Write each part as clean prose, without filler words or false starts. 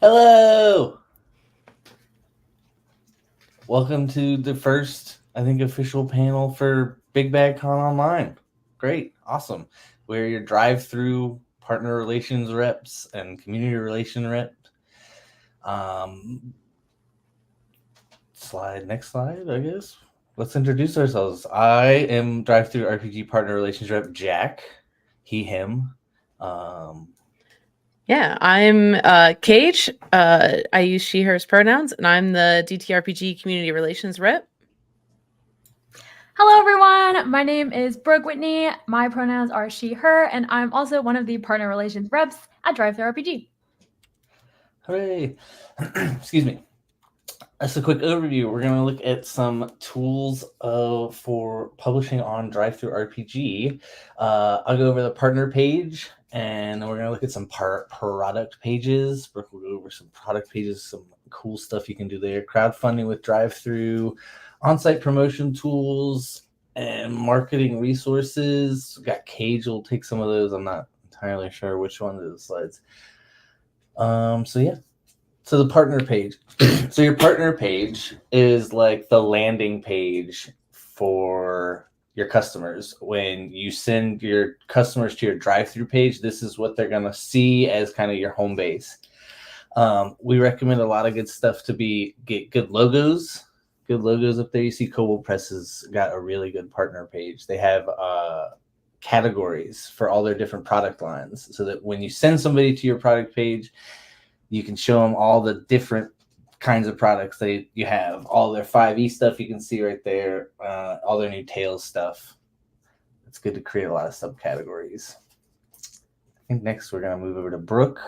Hello! Welcome to the first, official panel for Big Bag Con Online. Great, awesome. We're your drive-through partner relations reps and community relation reps. Next slide, I guess. Let's introduce ourselves. I am DriveThruRPG partner relations rep Jack. He, him. Yeah, I'm Cage. I use she, hers pronouns, and I'm the DTRPG community relations rep. Hello, everyone. My name is Brooke Whitney. My pronouns are she, her, and I'm also one of the partner relations reps at DriveThruRPG. Hooray! Excuse me. That's a quick overview. We're going to look at some tools for publishing on DriveThruRPG. I'll go over the partner page, and then we're going to look at some product pages. We'll go over some product pages, some cool stuff you can do there. Crowdfunding with DriveThru, OnSite Promotion tools, and marketing resources. We've got Cage will take some of those. I'm not entirely sure which one of the slides. So the partner page. So your partner page is like the landing page for your customers. When you send your customers to your drive-through page, this is what they're going to see as kind of your home base. We recommend a lot of good stuff to get good logos. Good logos up there. You see Cobalt Press has got a really good partner page. They have categories for all their different product lines, so that when you send somebody to your product page, you can show them all the different kinds of products you have. All their 5e stuff you can see right there. All their new Tails stuff. It's good to create a lot of subcategories. I think next we're going to move over to Brooke.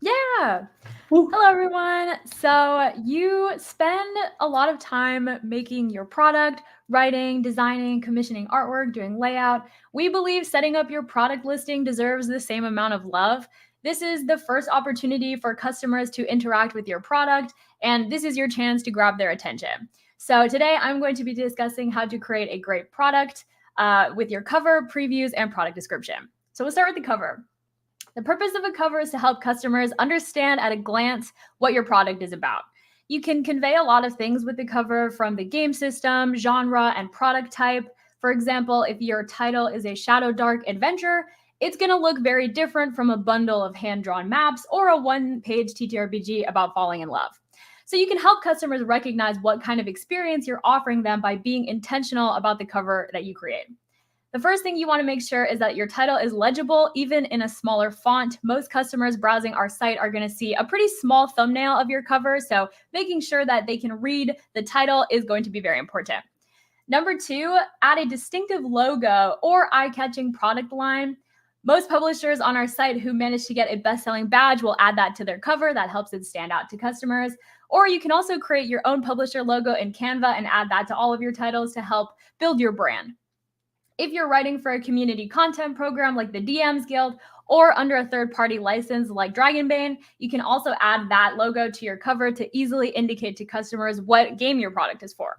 Yeah. Woo. Hello, everyone. So you spend a lot of time making your product, writing, designing, commissioning artwork, doing layout. We believe setting up your product listing deserves the same amount of love. This is the first opportunity for customers to interact with your product, and this is your chance to grab their attention. So today I'm going to be discussing how to create a great product with your cover, previews, and product description. So we'll start with the cover. The purpose of a cover is to help customers understand at a glance what your product is about. You can convey a lot of things with the cover, from the game system, genre, and product type. For example, if your title is a Shadow Dark adventure, it's going to look very different from a bundle of hand-drawn maps or a one-page TTRPG about falling in love. So you can help customers recognize what kind of experience you're offering them by being intentional about the cover that you create. The first thing you want to make sure is that your title is legible, even in a smaller font. Most customers browsing our site are going to see a pretty small thumbnail of your cover, so making sure that they can read the title is going to be very important. Number 2, add a distinctive logo or eye-catching product line. Most publishers on our site who manage to get a best-selling badge will add that to their cover. That helps it stand out to customers. Or you can also create your own publisher logo in Canva and add that to all of your titles to help build your brand. If you're writing for a community content program like the DMs Guild or under a third-party license like Dragonbane, you can also add that logo to your cover to easily indicate to customers what game your product is for.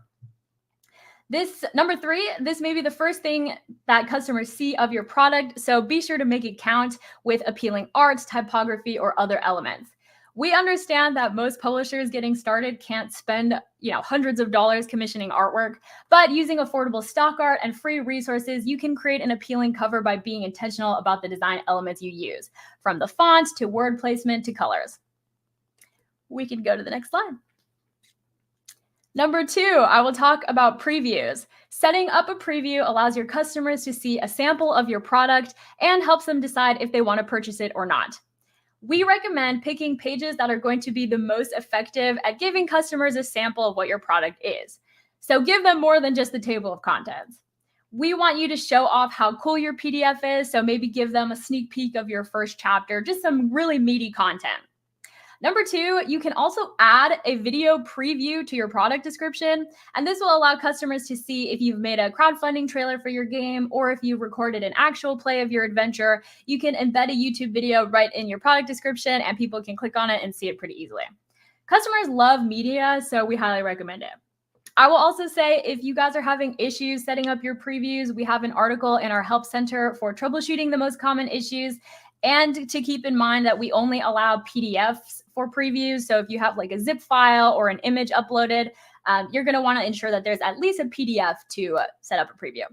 Number 3, this may be the first thing that customers see of your product, so be sure to make it count with appealing art, typography, or other elements. We understand that most publishers getting started can't spend, hundreds of dollars commissioning artwork, but using affordable stock art and free resources, you can create an appealing cover by being intentional about the design elements you use, from the font to word placement to colors. We can go to the next slide. Number 2, I will talk about previews. Setting up a preview allows your customers to see a sample of your product and helps them decide if they want to purchase it or not. We recommend picking pages that are going to be the most effective at giving customers a sample of what your product is. So give them more than just the table of contents. We want you to show off how cool your PDF is, so maybe give them a sneak peek of your first chapter, just some really meaty content. Number 2, you can also add a video preview to your product description, and this will allow customers to see if you've made a crowdfunding trailer for your game or if you recorded an actual play of your adventure. You can embed a YouTube video right in your product description, and people can click on it and see it pretty easily. Customers love media, so we highly recommend it. I will also say, if you guys are having issues setting up your previews, we have an article in our help center for troubleshooting the most common issues. And to keep in mind that we only allow PDFs for previews. So if you have like a zip file or an image uploaded, you're going to want to ensure that there's at least a PDF to set up a preview.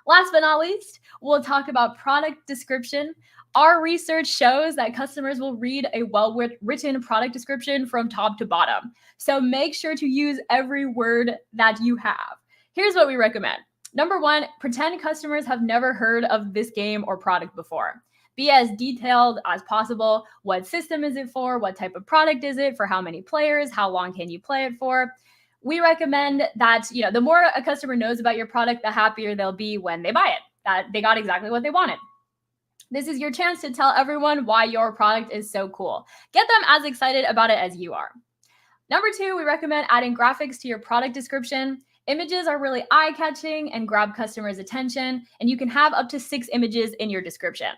Last but not least, we'll talk about product description. Our research shows that customers will read a well-written product description from top to bottom. So make sure to use every word that you have. Here's what we recommend. Number one, pretend customers have never heard of this game or product before. Be as detailed as possible. What system is it for? What type of product is it? For how many players? How long can you play it for? We recommend that, the more a customer knows about your product, the happier they'll be when they buy it, that they got exactly what they wanted. This is your chance to tell everyone why your product is so cool. Get them as excited about it as you are. Number two, we recommend adding graphics to your product description. Images are really eye-catching and grab customers' attention, and you can have up to 6 images in your description.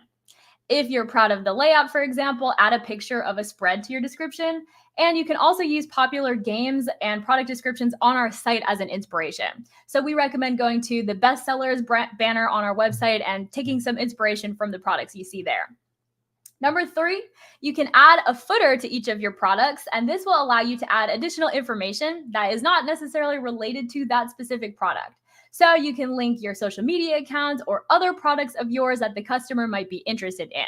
If you're proud of the layout, for example, add a picture of a spread to your description. And you can also use popular games and product descriptions on our site as an inspiration. So we recommend going to the bestsellers banner on our website and taking some inspiration from the products you see there. Number three, you can add a footer to each of your products, and this will allow you to add additional information that is not necessarily related to that specific product. So you can link your social media accounts or other products of yours that the customer might be interested in.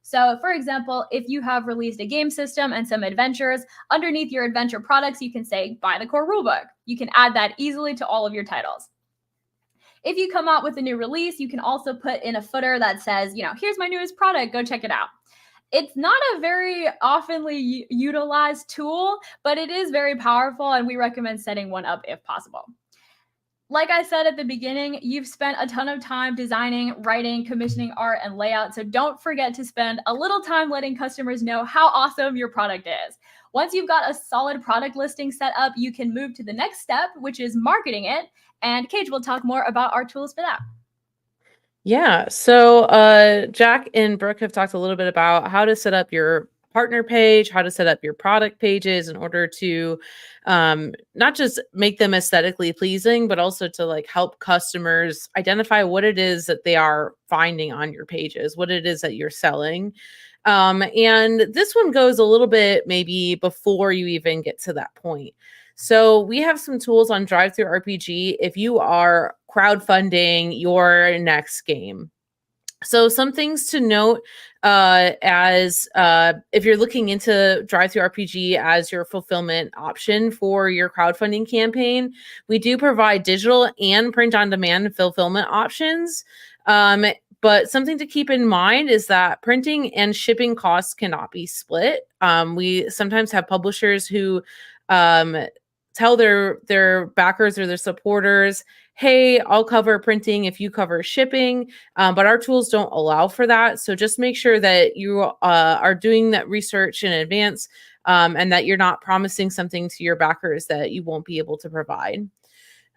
So for example, if you have released a game system and some adventures, underneath your adventure products, you can say, buy the core rulebook. You can add that easily to all of your titles. If you come out with a new release, you can also put in a footer that says, here's my newest product, go check it out. It's not a very oftenly utilized tool, but it is very powerful, and we recommend setting one up if possible. Like I said at the beginning, you've spent a ton of time designing, writing, commissioning art, and layout. So don't forget to spend a little time letting customers know how awesome your product is. Once you've got a solid product listing set up, you can move to the next step, which is marketing it. And Cage will talk more about our tools for that. Yeah. So Jack and Brooke have talked a little bit about how to set up your partner page, how to set up your product pages in order to not just make them aesthetically pleasing, but also to help customers identify what it is that they are finding on your pages, what it is that you're selling. And this one goes a little bit maybe before you even get to that point. So we have some tools on DriveThruRPG if you are crowdfunding your next game. So some things to note as if you're looking into DriveThruRPG as your fulfillment option for your crowdfunding campaign, we do provide digital and print-on-demand fulfillment options. But something to keep in mind is that printing and shipping costs cannot be split. We sometimes have publishers who tell their backers or their supporters, hey, I'll cover printing if you cover shipping, but our tools don't allow for that. So just make sure that you are doing that research in advance and that you're not promising something to your backers that you won't be able to provide.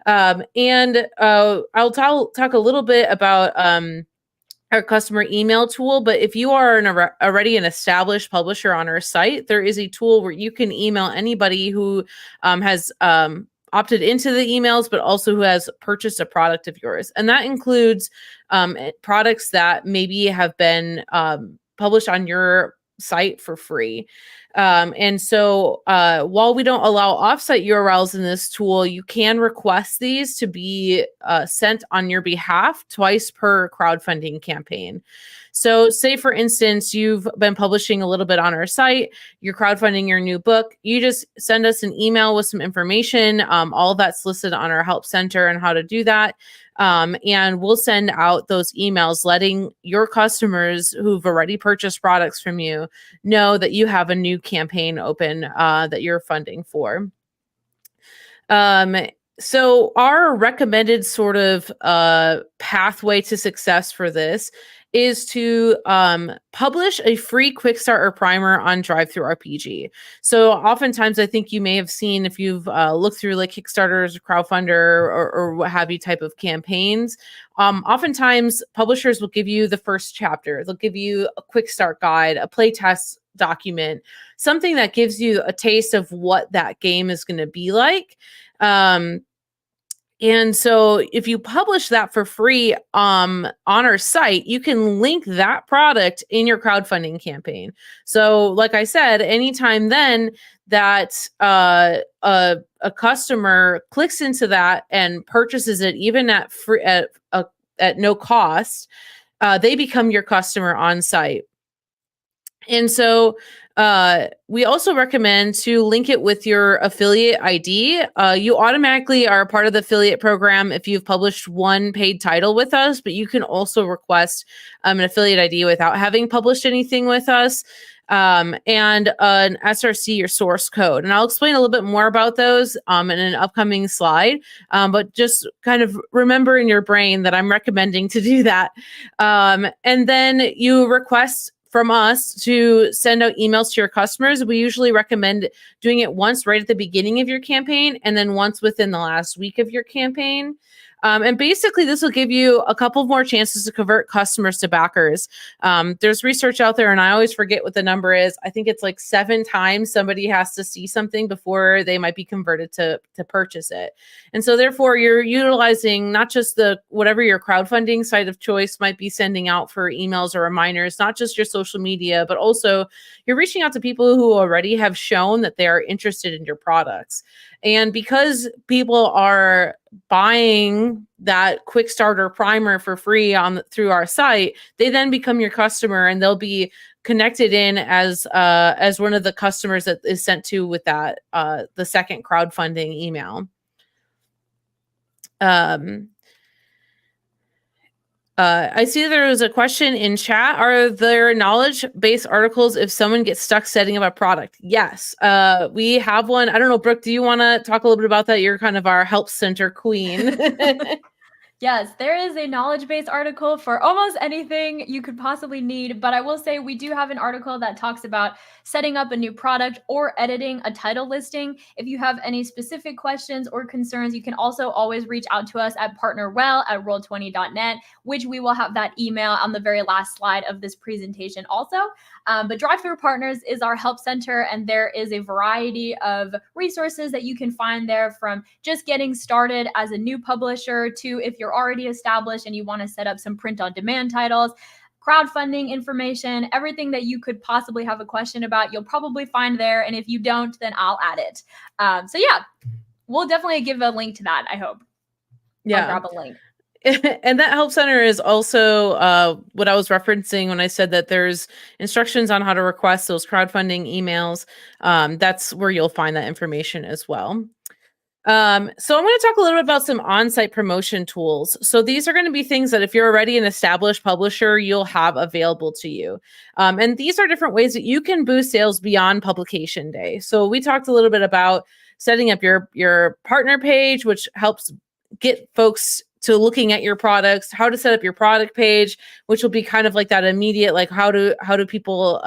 And I'll talk a little bit about our customer email tool, but if you are already an established publisher on our site, there is a tool where you can email anybody who has opted into the emails, but also who has purchased a product of yours. And that includes products that maybe have been published on your site for free. And so while we don't allow offsite URLs in this tool, you can request these to be sent on your behalf twice per crowdfunding campaign. So say, for instance, you've been publishing a little bit on our site, you're crowdfunding your new book, you just send us an email with some information. All of that's listed on our help center and how to do that. And we'll send out those emails letting your customers who've already purchased products from you know that you have a new campaign open that you're funding for. So our recommended sort of pathway to success for this is to publish a free quick start or primer on DriveThruRPG. So oftentimes I think you may have seen, if you've looked through Kickstarters, crowdfunder, or what have you type of campaigns, oftentimes publishers will give you the first chapter. They'll give you a quick start guide, a playtest document, something that gives you a taste of what that game is going to be like. And so if you publish that for free on our site, you can link that product in your crowdfunding campaign. So like I said, anytime then that a customer clicks into that and purchases it, even at free at no cost, they become your customer on site. And so we also recommend to link it with your affiliate ID. You automatically are a part of the affiliate program if you've published one paid title with us, but you can also request an affiliate ID without having published anything with us. And an SRC, your source code. And I'll explain a little bit more about those in an upcoming slide. But just kind of remember in your brain that I'm recommending to do that. And then you request from us to send out emails to your customers. We usually recommend doing it once right at the beginning of your campaign and then once within the last week of your campaign. And basically, this will give you a couple more chances to convert customers to backers. There's research out there, and I always forget what the number is. I think it's like 7 times somebody has to see something before they might be converted to purchase it. And so therefore, you're utilizing not just the whatever your crowdfunding site of choice might be sending out for emails or reminders, not just your social media, but also you're reaching out to people who already have shown that they are interested in your products. And because people are buying that quick starter primer for free through our site, they then become your customer and they'll be connected in as one of the customers that is sent to with that the second crowdfunding email. I see there was a question in chat. Are there knowledge-based articles if someone gets stuck setting up a product? Yes, we have one. I don't know, Brooke, do you want to talk a little bit about that? You're kind of our help center queen. Yes, there is a knowledge-based article for almost anything you could possibly need, but I will say we do have an article that talks about setting up a new product or editing a title listing. If you have any specific questions or concerns, you can also always reach out to us at partnerwell@roll20.net, which we will have that email on the very last slide of this presentation also. But DriveThru Partners is our help center, and there is a variety of resources that you can find there, from just getting started as a new publisher to if you're already established and you want to set up some print-on-demand titles, crowdfunding information, everything that you could possibly have a question about, you'll probably find there. And if you don't, then I'll add it. So yeah, we'll definitely give a link to that, I hope. Yeah. I'll grab a link. And that help center is also what I was referencing when I said that there's instructions on how to request those crowdfunding emails. That's where you'll find that information as well. So I'm going to talk a little bit about some on-site promotion tools. So these are going to be things that if you're already an established publisher, you'll have available to you. And these are different ways that you can boost sales beyond publication day. So we talked a little bit about setting up your partner page, which helps get folks to looking at your products, how to set up your product page, which will be kind of like that immediate, like how do people,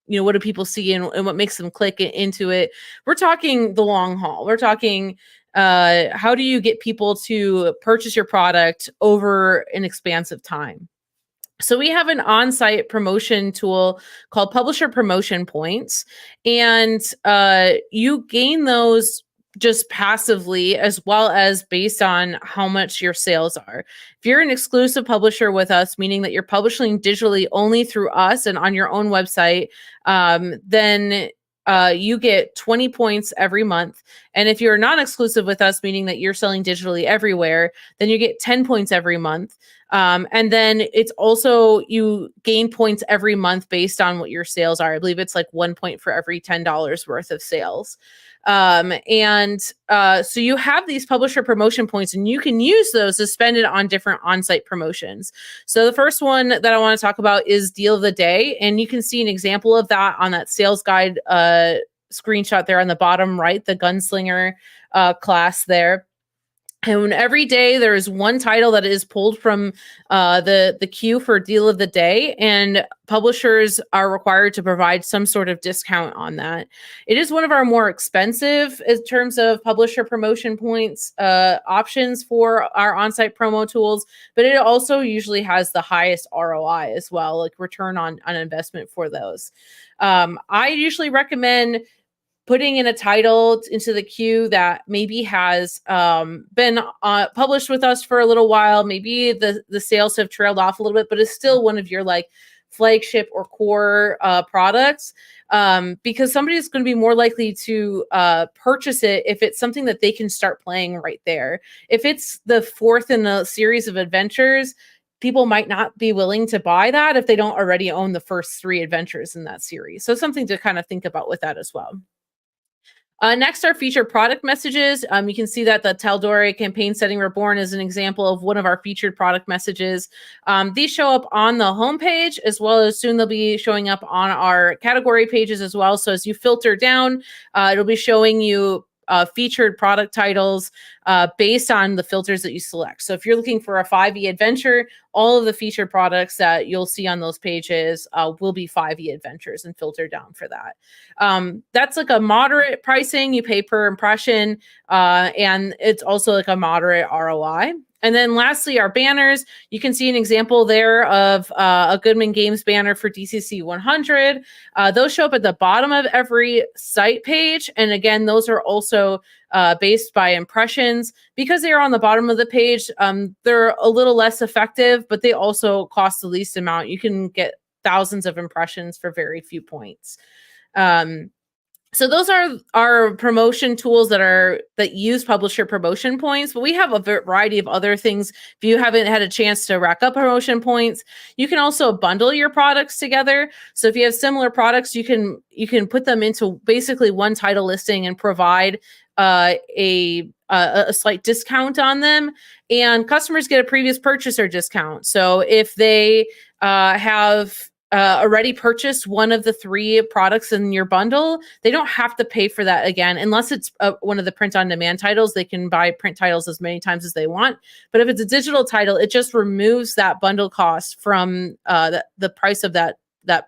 what do people see and what makes them click into it? We're talking the long haul. We're talking how do you get people to purchase your product over an expansive time? So we have an on-site promotion tool called Publisher Promotion Points, and you gain those just passively as well as based on how much your sales are. If you're an exclusive publisher with us, meaning that you're publishing digitally only through us and on your own website, then you get 20 points every month. And if you're not exclusive with us, meaning that you're selling digitally everywhere, then you get 10 points every month. And then it's also, you gain points every month based on what your sales are. I believe it's like 1 point for every $10 worth of sales. So you have these publisher promotion points, and you can use those to spend it on different on-site promotions. So the first one that I want to talk about is Deal of the Day. And you can see an example of that on that sales guide screenshot there on the bottom right, the gunslinger class there. And every day there is one title that is pulled from the queue for Deal of the Day, and publishers are required to provide some sort of discount on that. It is one of our more expensive in terms of publisher promotion points options for our on-site promo tools, but it also usually has the highest ROI as well, like return on investment for those. I usually recommend putting in a title into the queue that maybe has been published with us for a little while. Maybe the sales have trailed off a little bit, but it's still one of your like flagship or core products, because somebody's going to be more likely to purchase it if it's something that they can start playing right there. If it's the fourth in a series of adventures, people might not be willing to buy that if they don't already own the first 3 adventures in that series. So something to kind of think about with that as well. Next are featured product messages. You can see that the Tal'Dorei Campaign Setting Reborn is an example of one of our featured product messages. These show up on the homepage, as well as soon they'll be showing up on our category pages as well. So as you filter down, it'll be showing you featured product titles based on the filters that you select. So if you're looking for a 5e adventure, all of the featured products that you'll see on those pages will be 5e adventures and filter down for that. That's like a moderate pricing. You pay per impression, and it's also like a moderate ROI. And then lastly, our banners. You can see an example there of a Goodman Games banner for DCC 100. Those show up at the bottom of every site page. And again, those are also based by impressions. Because they are on the bottom of the page, they're a little less effective, but they also cost the least amount. You can get thousands of impressions for very few points. So those are our promotion tools that use publisher promotion points, but we have a variety of other things. If you haven't had a chance to rack up promotion points, you can also bundle your products together. So if you have similar products, you can put them into basically one title listing and provide a slight discount on them, and customers get a previous purchaser discount. So if they have already purchased one of the 3 products in your bundle, they don't have to pay for that again, unless it's one of the print on demand titles. They can buy print titles as many times as they want. But if it's a digital title, it just removes that bundle cost from the price of that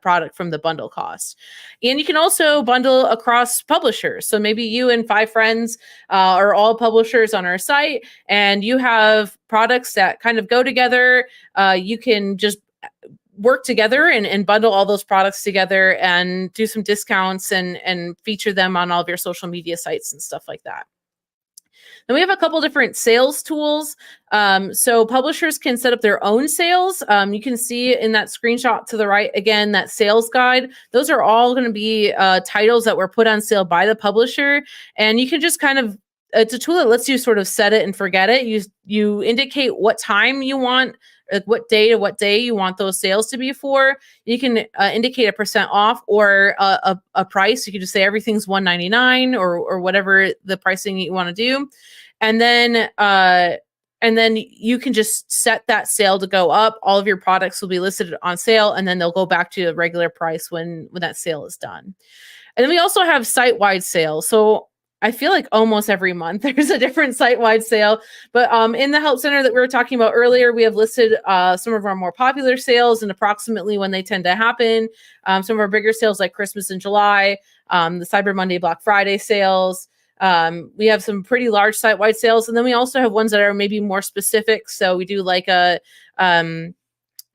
product from the bundle cost. And you can also bundle across publishers. So maybe you and 5 friends are all publishers on our site, and you have products that kind of go together. You can just work together and bundle all those products together and do some discounts and feature them on all of your social media sites and stuff like that. Then we have a couple different sales tools. So publishers can set up their own sales. You can see in that screenshot to the right, again, that sales guide. Those are all going to be titles that were put on sale by the publisher. And you can just kind of, it's a tool that lets you sort of set it and forget it. You indicate what time you want, like what day to what day you want those sales to be for. You can indicate a % off or a price. You can just say everything's $199 or whatever the pricing you want to do. And then you can just set that sale to go up. All of your products will be listed on sale, and then they'll go back to the regular price when that sale is done. And then we also have site-wide sales. So I feel like almost every month there's a different site-wide sale. But in the Help Center that we were talking about earlier, we have listed some of our more popular sales and approximately when they tend to happen. Some of our bigger sales like Christmas in July, the Cyber Monday, Black Friday sales. We have some pretty large site-wide sales. And then we also have ones that are maybe more specific. So we do like a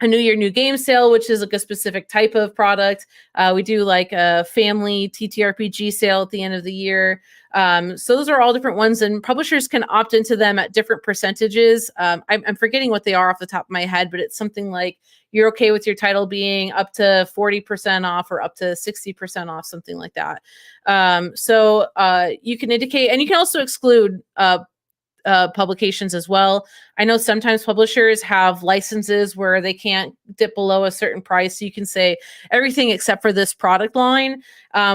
New Year, New Game sale, which is like a specific type of product. We do like a family TTRPG sale at the end of the year. So those are all different ones, and publishers can opt into them at different percentages. I'm forgetting what they are off the top of my head, but it's something like you're okay with your title being up to 40% off or up to 60% off, something like that. So you can indicate, and you can also exclude publications as well. I know sometimes publishers have licenses where they can't dip below a certain price. So you can say everything except for this product line,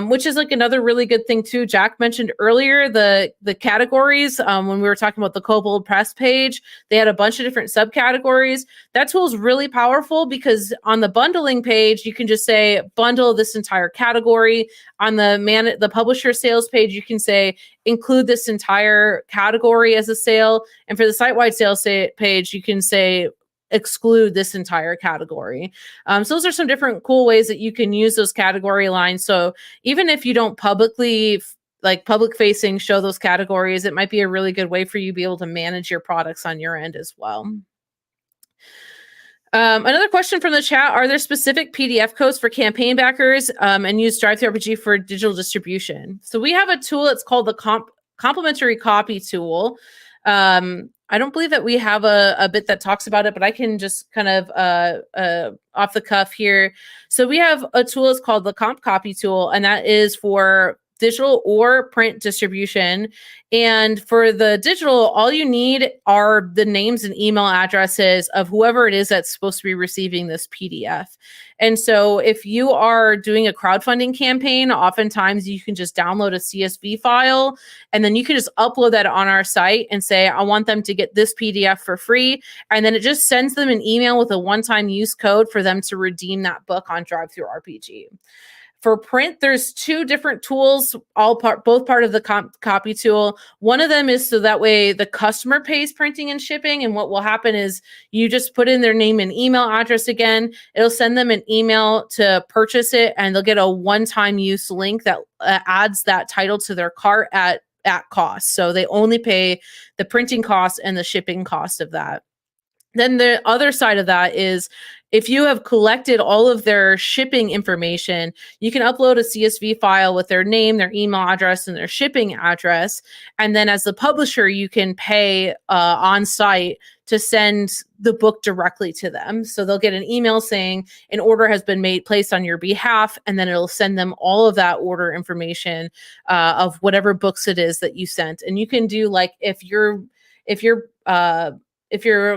which is like another really good thing too. Jack mentioned earlier the categories. When we were talking about the Kobold Press page, they had a bunch of different subcategories. That tool is really powerful because on the bundling page, you can just say bundle this entire category. On the publisher sales page, you can say include this entire category as a sale. And for the site-wide sales page, you can say exclude this entire category. So those are some different cool ways that you can use those category lines. So even if you don't publicly, like public facing, show those categories, it might be a really good way for you to be able to manage your products on your end as well. Another question from the chat: are there specific PDF codes for campaign backers and use DriveThruRPG for digital distribution? So we have a tool. It's called the complementary copy tool. I don't believe that we have a bit that talks about it, but I can just kind of off the cuff here. So we have a tool. It's called the comp copy tool, and that is for digital or print distribution. And for the digital, all you need are the names and email addresses of whoever it is that's supposed to be receiving this PDF. And so if you are doing a crowdfunding campaign, oftentimes you can just download a CSV file, and then you can just upload that on our site and say, I want them to get this PDF for free. And then it just sends them an email with a one-time use code for them to redeem that book on DriveThruRPG. For print, there's two different tools, both part of the copy tool. One of them is so that way the customer pays printing and shipping. And what will happen is you just put in their name and email address again. It'll send them an email to purchase it, and they'll get a one-time use link that adds that title to their cart at cost. So they only pay the printing cost and the shipping cost of that. Then the other side of that is if you have collected all of their shipping information, you can upload a CSV file with their name, their email address, and their shipping address. And then as the publisher, you can pay on site to send the book directly to them. So they'll get an email saying an order has been placed on your behalf, and then it'll send them all of that order information of whatever books it is that you sent. And you can do like if your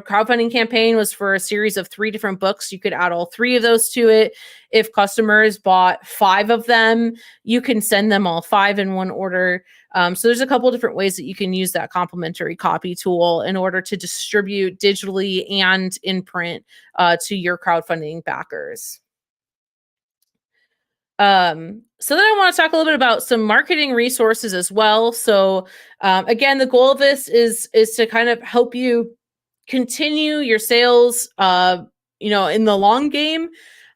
crowdfunding campaign was for a series of 3 different books, you could add all 3 of those to it. If customers bought 5 of them, you can send them all 5 in one order. So there's a couple of different ways that you can use that complementary copy tool in order to distribute digitally and in print to your crowdfunding backers. So then I want to talk a little bit about some marketing resources as well. So again, the goal of this is to kind of help you continue your sales, in the long game.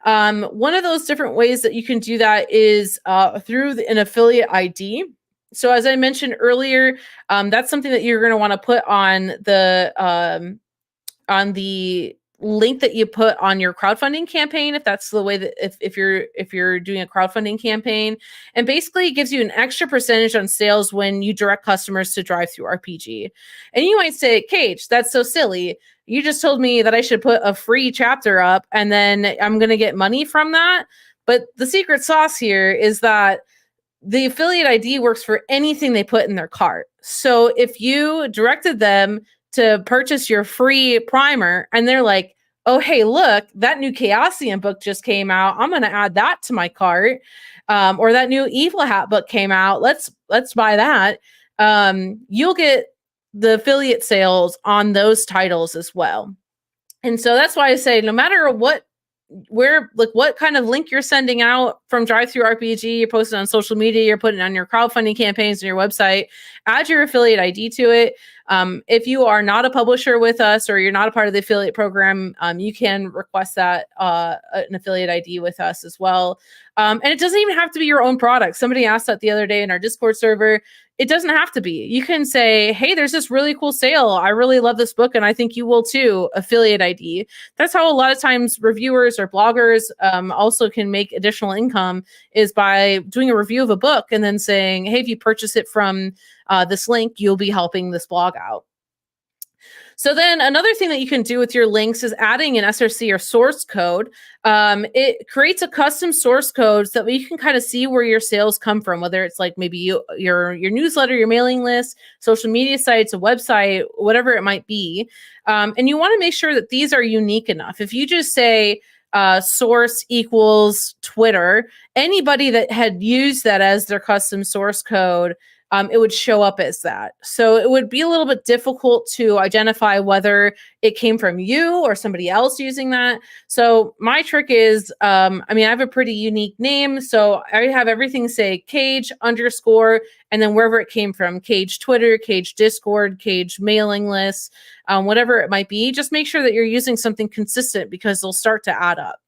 One of those different ways that you can do that is through an affiliate ID. So as I mentioned earlier, that's something that you're going to want to put on the link that you put on your crowdfunding campaign, if that's the way that if you're doing a crowdfunding campaign. And basically it gives you an extra percentage on sales when you direct customers to DriveThruRPG. And you might say, Cage, that's so silly. You just told me that I should put a free chapter up and then I'm going to get money from that. But the secret sauce here is that the affiliate ID works for anything they put in their cart. So if you directed them to purchase your free primer and they're like, oh, hey, look, that new Chaosium book just came out. I'm going to add that to my cart. Or that new Evil Hat book came out. Let's buy that. You'll get the affiliate sales on those titles as well. And so that's why I say no matter what kind of link you're sending out from DriveThruRPG, you're posting on social media, you're putting on your crowdfunding campaigns on your website, add your affiliate ID to it. If you are not a publisher with us or you're not a part of the affiliate program, you can request that an affiliate ID with us as well. And it doesn't even have to be your own product. Somebody asked that the other day in our Discord server. It doesn't have to be. You can say, hey, there's this really cool sale. I really love this book and I think you will too. Affiliate ID. That's how a lot of times reviewers or bloggers also can make additional income, is by doing a review of a book and then saying, hey, if you purchase it from this link, you'll be helping this blog out. So then another thing that you can do with your links is adding an SRC or source code. It creates a custom source code so that you can kind of see where your sales come from, whether it's like maybe your newsletter, your mailing list, social media sites, a website, whatever it might be. And you want to make sure that these are unique enough. If you just say source equals Twitter, anybody that had used that as their custom source code, it would show up as that. So it would be a little bit difficult to identify whether it came from you or somebody else using that. So my trick is, I have a pretty unique name. So I have everything say Cage _ and then wherever it came from, Cage Twitter, Cage Discord, Cage mailing list, whatever it might be. Just make sure that you're using something consistent because they'll start to add up.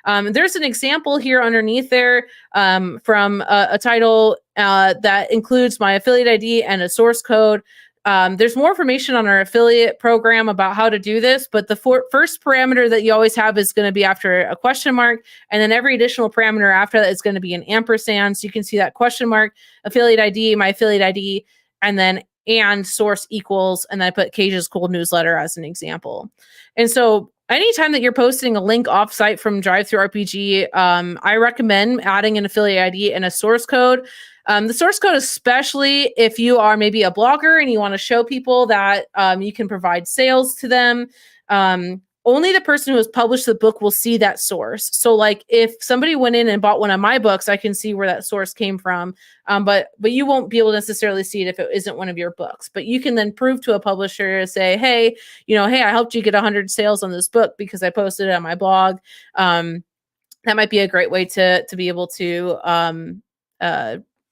There's an example here underneath there from a title that includes my affiliate ID and a source code. There's more information on our affiliate program about how to do this, but the first parameter that you always have is going to be after a question mark, and then every additional parameter after that is going to be an ampersand. So you can see that question mark, affiliate ID, my affiliate ID, and then and source equals, and then I put Cage's Cold Newsletter as an example. And so anytime that you're posting a link offsite from DriveThruRPG, I recommend adding an affiliate ID and a source code. The source code, especially if you are maybe a blogger and you want to show people that you can provide sales to them. Only the person who has published the book will see that source. So like if somebody went in and bought one of my books, I can see where that source came from. But you won't be able to necessarily see it if it isn't one of your books. But you can then prove to a publisher, say, hey, hey, I helped you get 100 sales on this book because I posted it on my blog. That might be a great way to be able to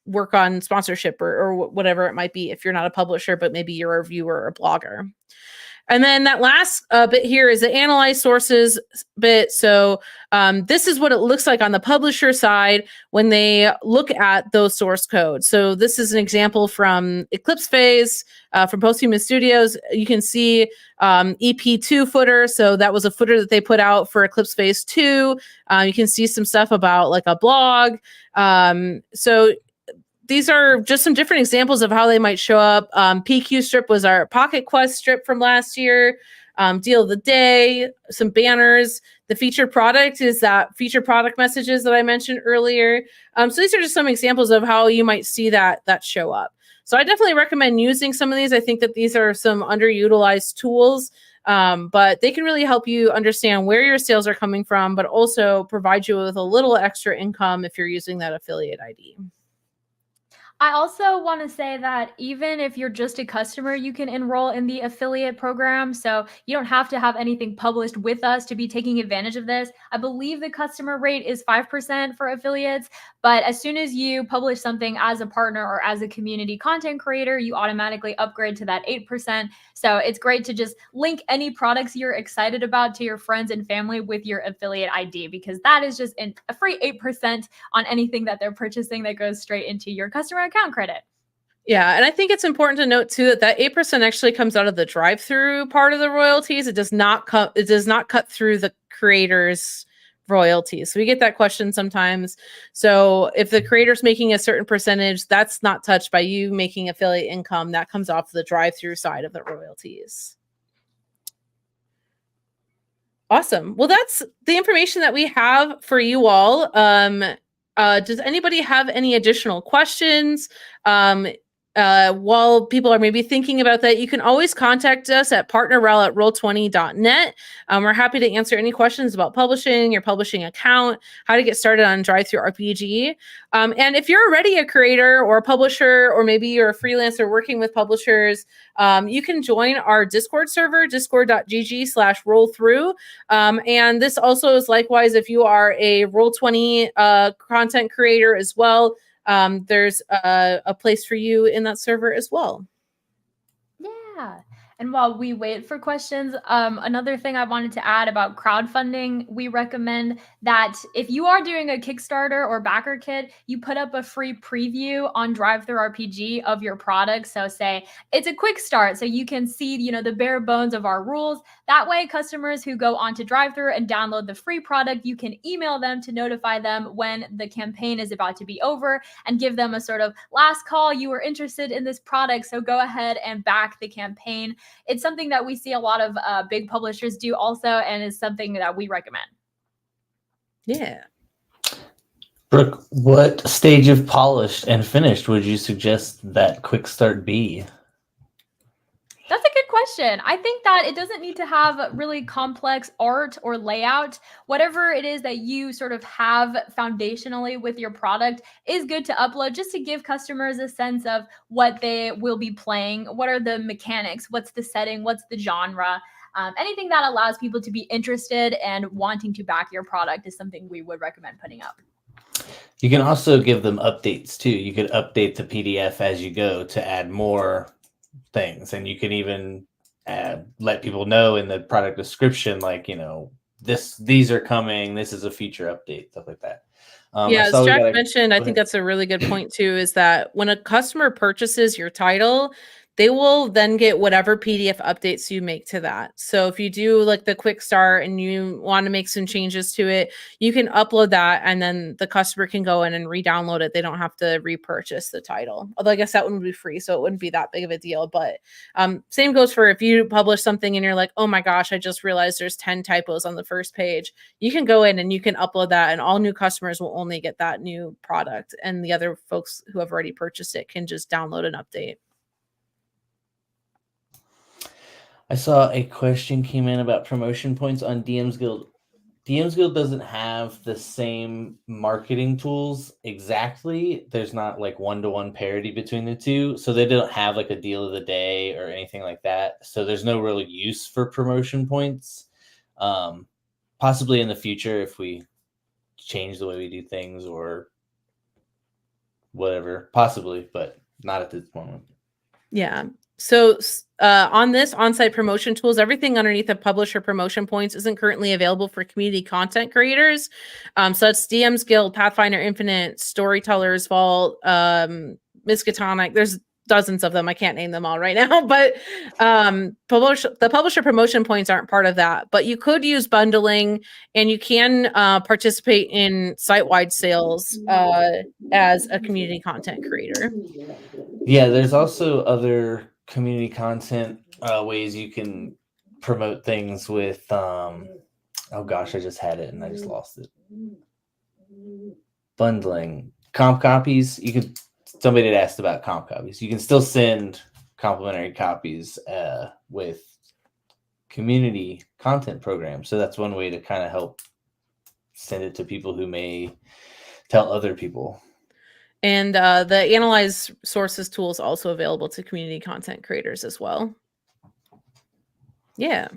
work on sponsorship or whatever it might be if you're not a publisher, but maybe you're a reviewer or a blogger. And then that last bit here is the analyze sources bit. So this is what it looks like on the publisher side when they look at those source codes. So this is an example from Eclipse Phase from Posthuman Studios. You can see EP2 footer. So that was a footer that they put out for Eclipse Phase 2. You can see some stuff about like a blog. So these are just some different examples of how they might show up. PQ strip was our Pocket Quest strip from last year. Deal of the day, some banners. The featured product is that featured product messages that I mentioned earlier. So these are just some examples of how you might see that show up. So I definitely recommend using some of these. I think that these are some underutilized tools, but they can really help you understand where your sales are coming from, but also provide you with a little extra income if you're using that affiliate ID. I also want to say that even if you're just a customer, you can enroll in the affiliate program. So you don't have to have anything published with us to be taking advantage of this. I believe the customer rate is 5% for affiliates, but as soon as you publish something as a partner or as a community content creator, you automatically upgrade to that 8%. So it's great to just link any products you're excited about to your friends and family with your affiliate ID, because that is just a free 8% on anything that they're purchasing that goes straight into your customer account credit. Yeah, and I think it's important to note too that 8% actually comes out of the drive-through part of the royalties. It does not cut through the creator's royalties. So we get that question sometimes. So if the creator's making a certain percentage, that's not touched by you making affiliate income. That comes off the drive-through side of the royalties. Awesome. Well, that's the information that we have for you all. Does anybody have any additional questions? While people are maybe thinking about that, you can always contact us at partnerrel@roll20.net. We're happy to answer any questions about publishing, your publishing account, how to get started on DriveThruRPG. And if you're already a creator or a publisher, or maybe you're a freelancer working with publishers, you can join our Discord server, discord.gg/rollthrough. And this also is likewise if you are a Roll20 content creator as well. There's a place for you in that server as well. Yeah. And while we wait for questions, another thing I wanted to add about crowdfunding, we recommend that if you are doing a Kickstarter or backer kit, you put up a free preview on DriveThruRPG of your product. So say it's a quick start, so you can see, the bare bones of our rules. That way, customers who go onto DriveThru and download the free product, you can email them to notify them when the campaign is about to be over and give them a sort of last call. You were interested in this product, so go ahead and back the campaign. It's something that we see a lot of big publishers do also, and is something that we recommend. Yeah. Brooke, what stage of polished and finished would you suggest that quick start be? That's a good question. I think that it doesn't need to have really complex art or layout. Whatever it is that you sort of have foundationally with your product is good to upload, just to give customers a sense of what they will be playing. What are the mechanics? What's the setting? What's the genre? Anything that allows people to be interested and wanting to back your product is something we would recommend putting up. You can also give them updates too. You could update the PDF as you go to add more things, and you can even let people know in the product description, like, these are coming, this is a feature update, stuff like that. As Jack mentioned, I think that's a really good point too, is that when a customer purchases your title, they will then get whatever PDF updates you make to that. So if you do like the quick start and you want to make some changes to it, you can upload that and then the customer can go in and re-download it. They don't have to repurchase the title. Although I guess that one would be free, so it wouldn't be that big of a deal. But same goes for if you publish something and you're like, oh my gosh, I just realized there's 10 typos on the first page. You can go in and you can upload that, and all new customers will only get that new product. And the other folks who have already purchased it can just download an update. I saw a question came in about promotion points on DM's Guild. DM's Guild doesn't have the same marketing tools exactly. There's not like one-to-one parity between the two. So they don't have like a deal of the day or anything like that. So there's no real use for promotion points. Possibly in the future if we change the way we do things or whatever, possibly, but not at this moment. Yeah. So on this on-site promotion tools, everything underneath the publisher promotion points isn't currently available for community content creators. So it's DM's Guild, Pathfinder Infinite, Storyteller's Vault, Miskatonic. There's dozens of them. I can't name them all right now, but the publisher promotion points aren't part of that. But you could use bundling, and you can participate in site-wide sales as a community content creator. Yeah, there's also other community content ways you can promote things with oh gosh, I just had it and I just lost it. Bundling. Comp copies. Somebody had asked about comp copies. You can still send complimentary copies with community content programs. So that's one way to kind of help send it to people who may tell other people. And the Analyze Sources tool is also available to community content creators as well. Yeah.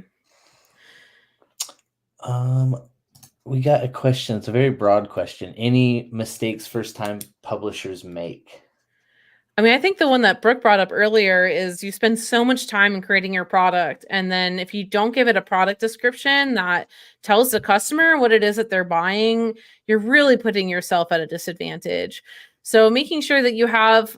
We got a question. It's a very broad question. Any mistakes first-time publishers make? I mean, I think the one that Brooke brought up earlier is you spend so much time in creating your product. And then if you don't give it a product description that tells the customer what it is that they're buying, you're really putting yourself at a disadvantage. So making sure that you have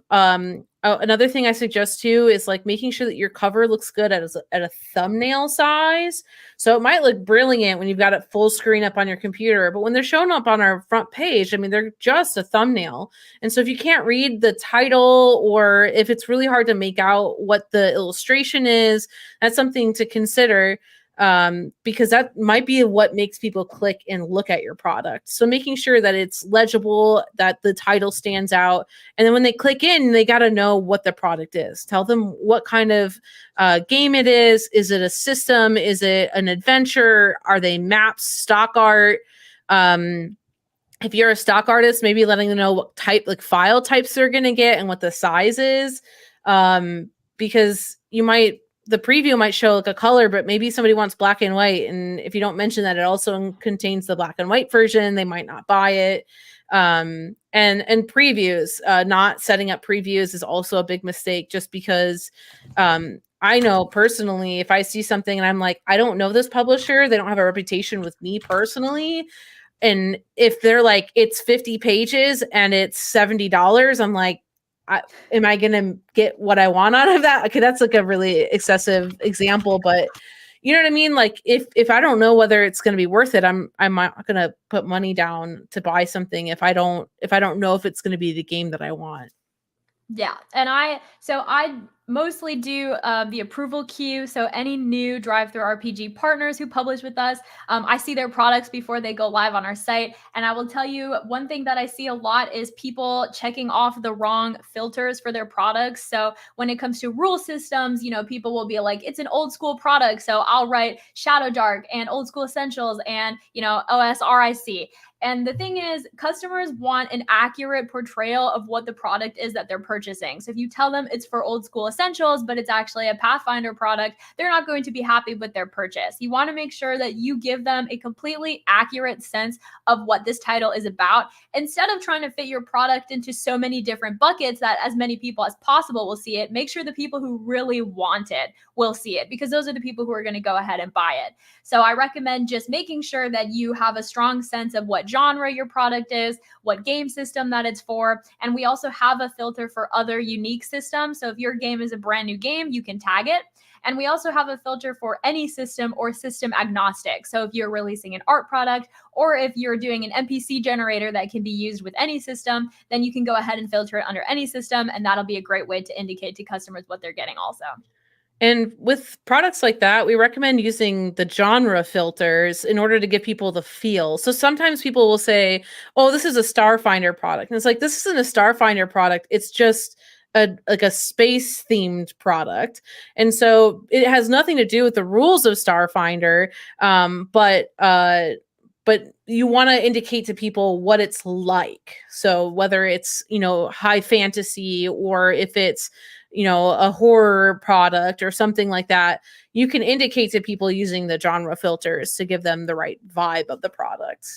another thing I suggest too is like making sure that your cover looks good at a thumbnail size. So it might look brilliant when you've got it full screen up on your computer, but when they're showing up on our front page, I mean, they're just a thumbnail. And so if you can't read the title, or if it's really hard to make out what the illustration is, that's something to consider. Because that might be what makes people click and look at your product. So making sure that it's legible, that the title stands out. And then when they click in, they got to know what the product is. Tell them what kind of game it is. Is it a system? Is it an adventure? Are they maps, stock art? If you're a stock artist, maybe letting them know what type, like file types they're going to get and what the size is. Because the preview might show like a color, but maybe somebody wants black and white. And if you don't mention that it also contains the black and white version, they might not buy it. And previews, not setting up previews is also a big mistake, just because I know personally, if I see something and I'm like, I don't know this publisher, they don't have a reputation with me personally. And if they're like, it's 50 pages and it's $70, I'm like, am I going to get what I want out of that? Okay, that's like a really excessive example, but you know what I mean? Like if I don't know whether it's going to be worth it, I'm not going to put money down to buy something if I don't know if it's going to be the game that I want. Yeah. And I mostly do the approval queue. So any new DriveThruRPG partners who publish with us, I see their products before they go live on our site. And I will tell you, one thing that I see a lot is people checking off the wrong filters for their products. So when it comes to rule systems, people will be like, it's an old school product, so I'll write Shadow Dark and Old School Essentials and, OSRIC. And the thing is, customers want an accurate portrayal of what the product is that they're purchasing. So if you tell them it's for Old School Essentials, but it's actually a Pathfinder product, they're not going to be happy with their purchase. You want to make sure that you give them a completely accurate sense of what this title is about, instead of trying to fit your product into so many different buckets that as many people as possible will see it. Make sure the people who really want it will see it, because those are the people who are going to go ahead and buy it. So I recommend just making sure that you have a strong sense of what what genre your product is, what game system that it's for. And we also have a filter for other unique systems. So if your game is a brand new game, you can tag it. And we also have a filter for any system or system agnostic. So if you're releasing an art product, or if you're doing an NPC generator that can be used with any system, then you can go ahead and filter it under any system. And that'll be a great way to indicate to customers what they're getting also. And with products like that, we recommend using the genre filters in order to give people the feel. So sometimes people will say, oh, this is a Starfinder product. And it's like, this isn't a Starfinder product. It's just a space themed product. And so it has nothing to do with the rules of Starfinder. But you want to indicate to people what it's like. So whether it's, high fantasy, or if it's, a horror product or something like that, you can indicate to people using the genre filters to give them the right vibe of the product.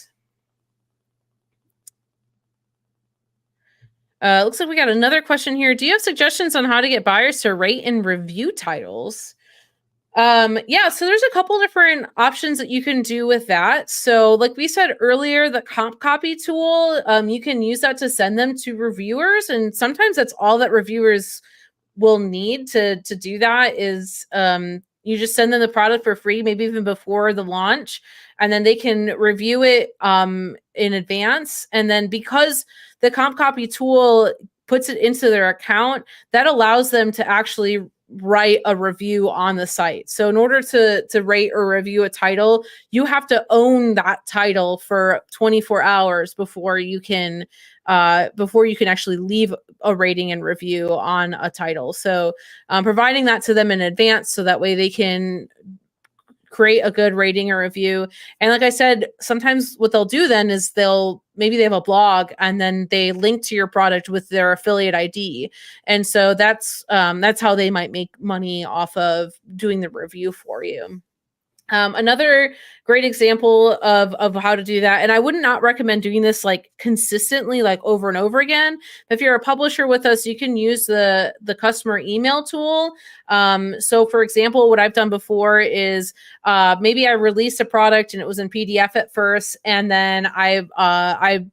Looks like we got another question here. Do you have suggestions on how to get buyers to rate and review titles? Yeah, so there's a couple different options that you can do with that. So like we said earlier, the comp copy tool, you can use that to send them to reviewers. And sometimes that's all that reviewers will need to do that is you just send them the product for free, maybe even before the launch, and then they can review it in advance. And then because the comp copy tool puts it into their account, that allows them to actually write a review on the site. So in order to rate or review a title, you have to own that title for 24 hours before you can actually leave a rating and review on a title. So providing that to them in advance so that way they can create a good rating or review. And like I said, sometimes what they'll do then is maybe they have a blog and then they link to your product with their affiliate ID. And so that's how they might make money off of doing the review for you. Another great example of how to do that, and I would not recommend doing this like consistently, like over and over again. If you're a publisher with us, you can use the customer email tool. So for example, what I've done before is maybe I released a product and it was in PDF at first, and then I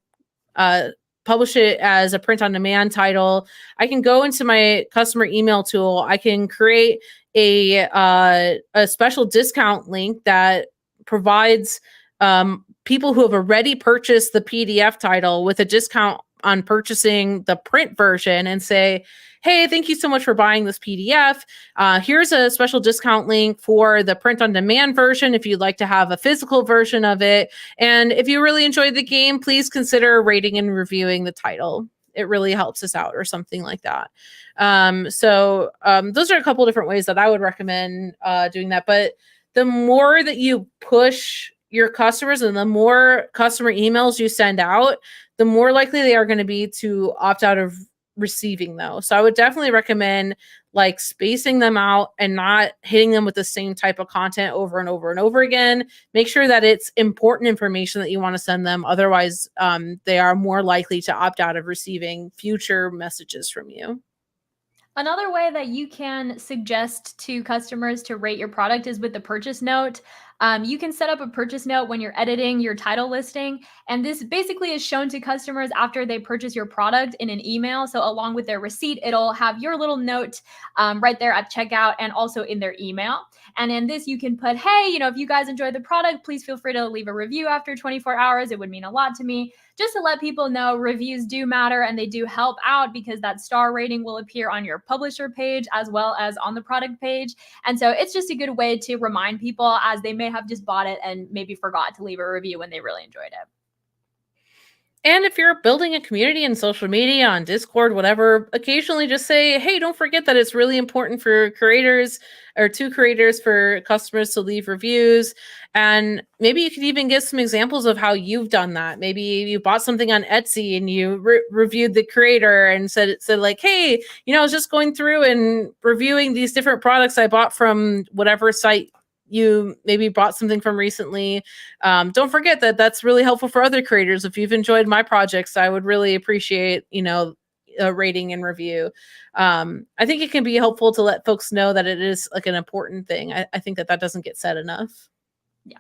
publish it as a print on demand title. I can go into my customer email tool. I can create a special discount link that provides people who have already purchased the PDF title with a discount on purchasing the print version, and say, hey, thank you so much for buying this PDF. Here's a special discount link for the print on demand version if you'd like to have a physical version of it. And if you really enjoyed the game, please consider rating and reviewing the title. It really helps us out, or something like that. So those are a couple different ways that I would recommend doing that. But the more that you push your customers and the more customer emails you send out, the more likely they are going to be to opt out of receiving those. So I would definitely recommend like spacing them out and not hitting them with the same type of content over and over and over again. Make sure that it's important information that you want to send them. Otherwise, they are more likely to opt out of receiving future messages from you. Another way that you can suggest to customers to rate your product is with the purchase note. You can set up a purchase note when you're editing your title listing. And this basically is shown to customers after they purchase your product in an email. So along with their receipt, it'll have your little note right there at checkout and also in their email. And in this, you can put, hey, if you guys enjoyed the product, please feel free to leave a review after 24 hours. It would mean a lot to me. Just to let people know, reviews do matter and they do help out, because that star rating will appear on your publisher page as well as on the product page. And so it's just a good way to remind people, as they may have just bought it and maybe forgot to leave a review when they really enjoyed it. And if you're building a community in social media, on Discord, whatever, occasionally just say, hey, don't forget that it's really important for creators, or to creators, for customers to leave reviews. And maybe you could even give some examples of how you've done that. Maybe you bought something on Etsy and you reviewed the creator and said like, hey, I was just going through and reviewing these different products I bought from whatever site you maybe bought something from recently. Don't forget that that's really helpful for other creators. If you've enjoyed my projects, I would really appreciate, a rating and review. I think it can be helpful to let folks know that it is like an important thing. I think that doesn't get said enough. Yeah.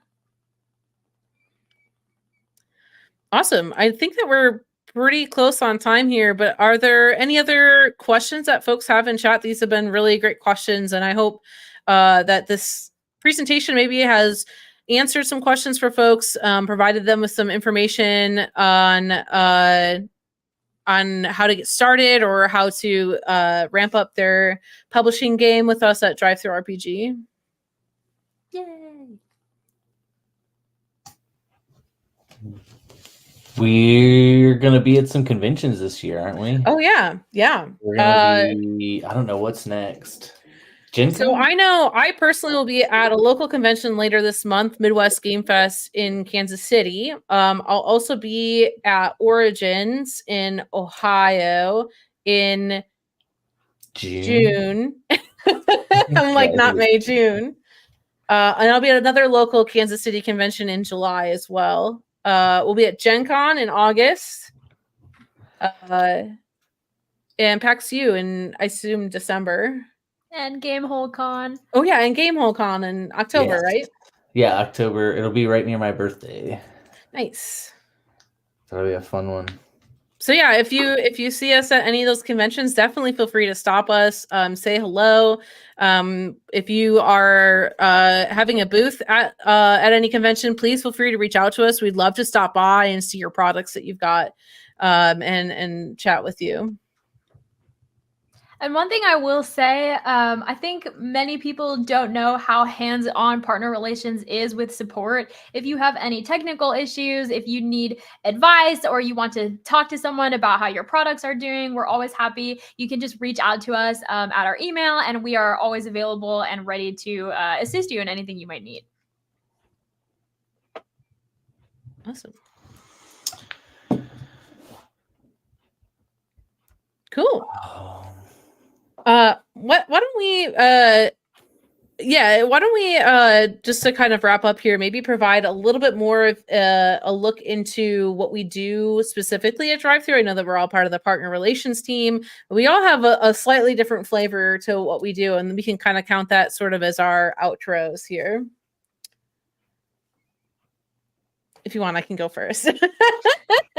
Awesome. I think that we're pretty close on time here, but are there any other questions that folks have in chat? These have been really great questions, and I hope that this presentation maybe has answered some questions for folks, provided them with some information on how to get started or how to ramp up their publishing game with us at DriveThruRPG. Yay! We're gonna be at some conventions this year, aren't we? Oh yeah, yeah. We're gonna be. I don't know what's next. Gen So Con? I know I personally will be at a local convention later this month, Midwest Game Fest in Kansas City. I'll also be at Origins in Ohio in June. I'm like, not May, June. And I'll be at another local Kansas City convention in July as well. We'll be at Gen Con in August. And PAX U in, I assume, December. And Gamehole Con. Oh yeah, and Gamehole Con in October, Yes. right? Yeah, October. It'll be right near my birthday. Nice. That'll be a fun one. So yeah, if you see us at any of those conventions, definitely feel free to stop us, say hello. If you are having a booth at any convention, please feel free to reach out to us. We'd love to stop by and see your products that you've got, and chat with you. And one thing I will say, I think many people don't know how hands-on partner relations is with support. If you have any technical issues, if you need advice, or you want to talk to someone about how your products are doing, we're always happy. You can just reach out to us at our email, and we are always available and ready to assist you in anything you might need. Awesome. Cool. Why don't we just to kind of wrap up here, maybe provide a little bit more of a look into what we do specifically at DriveThru. I know that we're all part of the partner relations team. We all have a slightly different flavor to what we do, and we can kind of count that sort of as our outros here. If you want, I can go first.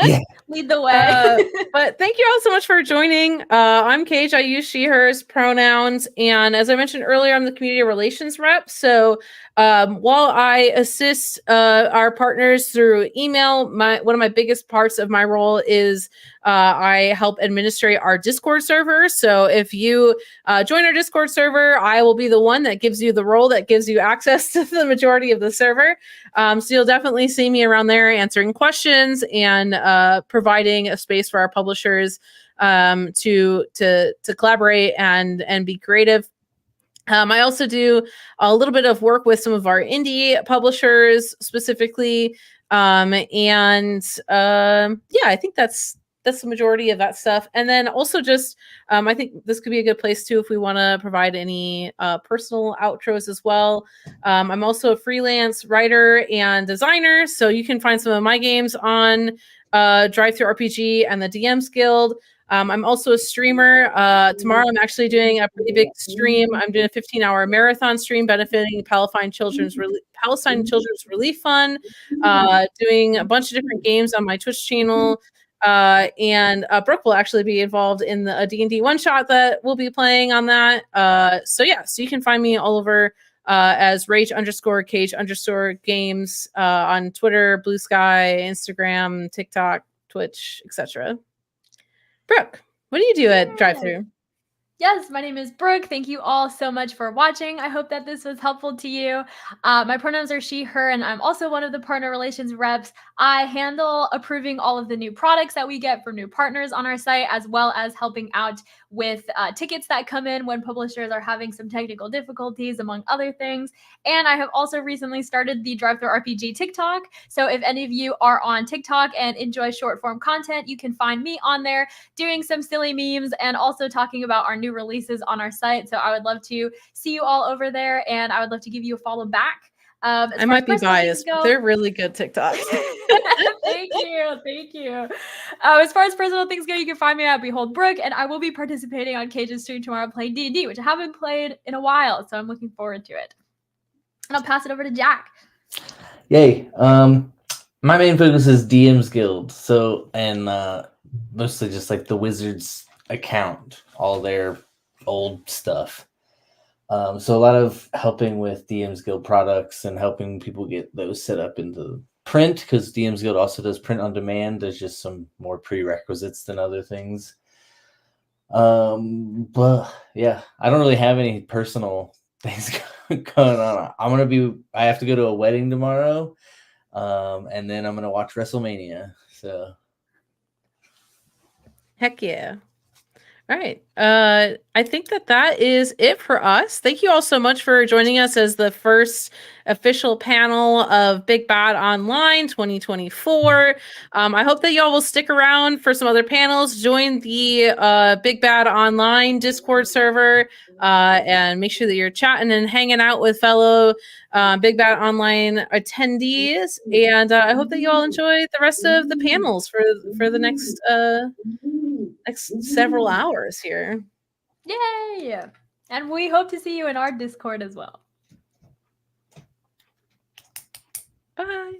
Yeah. Lead the way. But thank you all so much for joining. I'm Cage. I use she, hers pronouns. And as I mentioned earlier, I'm the community relations rep. So while I assist our partners through email, one of my biggest parts of my role is I help administrate our Discord server. So if you join our Discord server, I will be the one that gives you the role that gives you access to the majority of the server. So you'll definitely see me around there answering questions and providing a space for our publishers to collaborate and be creative. I also do a little bit of work with some of our indie publishers specifically. Yeah, I think that's the majority of that stuff. And then also just, I think this could be a good place too, if we want to provide any personal outros as well. I'm also a freelance writer and designer. So you can find some of my games on DriveThruRPG and the DMs Guild. I'm also a streamer. Tomorrow I'm actually doing a pretty big stream. I'm doing a 15-hour marathon stream benefiting Palestine Children's Relief Fund, doing a bunch of different games on my Twitch channel. And Brooke will actually be involved in a D&D one-shot that we'll be playing on that. So you can find me all over as Rage_Cage_Games on Twitter, Blue Sky, Instagram, TikTok, Twitch, etc. Brooke, what do you do at DriveThru? Yes, my name is Brooke. Thank you all so much for watching. I hope that this was helpful to you. My pronouns are she, her, and I'm also one of the partner relations reps. I handle approving all of the new products that we get from new partners on our site, as well as helping out with tickets that come in when publishers are having some technical difficulties, among other things. And I have also recently started the DriveThruRPG TikTok. So if any of you are on TikTok and enjoy short form content, you can find me on there doing some silly memes and also talking about our new releases on our site. So I would love to see you all over there, and I would love to give you a follow back. I might be biased, but they're really good TikToks. Thank you. As far as personal things go, you can find me at Behold Brooke, and I will be participating on Cage's stream tomorrow playing D&D, which I haven't played in a while, so I'm looking forward to it. And I'll pass it over to Jack. Yay. My main focus is DM's Guild. So, and mostly just like the Wizards account, all their old stuff. So a lot of helping with DM's Guild products and helping people get those set up into print, because DM's Guild also does print on demand. There's just some more prerequisites than other things. But yeah, I don't really have any personal things going on. I have to go to a wedding tomorrow. And then I'm gonna watch WrestleMania. So Heck yeah. All right. I think that is it for us. Thank you all so much for joining us as the first official panel of Big Bad Online 2024. I hope that y'all will stick around for some other panels. Join the Big Bad Online Discord server and make sure that you're chatting and hanging out with fellow Big Bad Online attendees. And I hope that you all enjoy the rest of the panels for the next several hours here. Yay! And we hope to see you in our Discord as well. Bye.